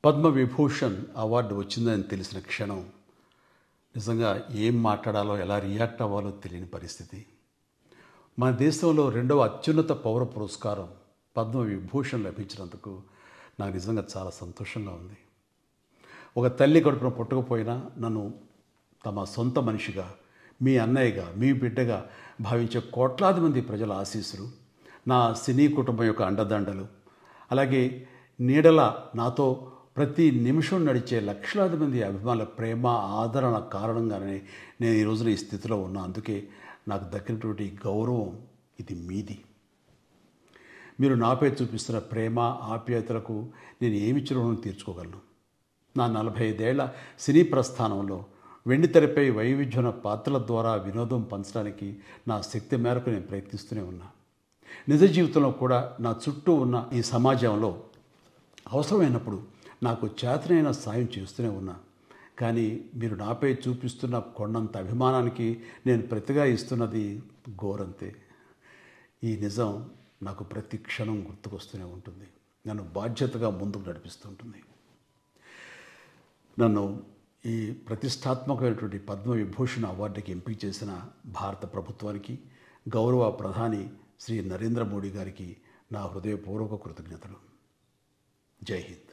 Padma Vibhushan award వచ్చిందని తెలిసిన క్షణం నిజంగా ఏం మాట్లాడాలో ఎలా రియాక్ట్ అవ్వాలో తెలియని పరిస్థితి. మన దేశంలో రెండవ అత్యున్నత పౌర పురస్కారం పద్మవిభూషణ్ లభించినందుకు నాకు నిజంగా చాలా సంతోషంగా ఉంది. ఒక తల్లి కడుపున పుట్టకపోయినా నన్ను తమ సొంత మనిషిగా, మీ అన్నయ్యగా, మీ బిడ్డగా భావించే కోట్లాది మంది ప్రజల ఆశీస్సులు, నా సినీ కుటుంబం యొక్క అండదండలు, అలాగే నీడల నాతో ప్రతి నిమిషం నడిచే లక్షలాది మంది అభిమానుల ప్రేమ, ఆదరణ కారణంగానే నేను ఈ రోజున ఈ స్థితిలో ఉన్నా. అందుకే నాకు దక్కినటువంటి గౌరవం ఇది మీది. మీరు నాపై చూపిస్తున్న ప్రేమ, ఆప్యాయతలకు నేను ఏమిచ్చి రుణం తీర్చుకోగలను? నా 45 ఏళ్ల సినీ ప్రస్థానంలో వెండితెరపై వైవిధ్యమైన పాత్రల ద్వారా వినోదం పంచడానికి నా శక్తి మేరకు నేను ప్రయత్నిస్తూనే ఉన్నా. నిజ జీవితంలో కూడా నా చుట్టూ ఉన్న ఈ సమాజంలో అవసరమైనప్పుడు నాకు చేతనైన సాయం చేస్తూనే ఉన్నా. కానీ మీరు నాపై చూపిస్తున్న కొండంత అభిమానానికి నేను ప్రతిగా ఇస్తున్నది గోరంతే. ఈ నిజం నాకు ప్రతి క్షణం గుర్తుకొస్తూనే ఉంటుంది, నన్ను బాధ్యతగా ముందుకు నడిపిస్తుంటుంది. నన్ను ఈ ప్రతిష్టాత్మకమైనటువంటి పద్మవిభూషణ్ అవార్డుకి ఎంపిక చేసిన భారత ప్రభుత్వానికి, గౌరవ ప్రధాని శ్రీ నరేంద్ర మోడీ గారికి నా హృదయపూర్వక కృతజ్ఞతలు. జై హింద్.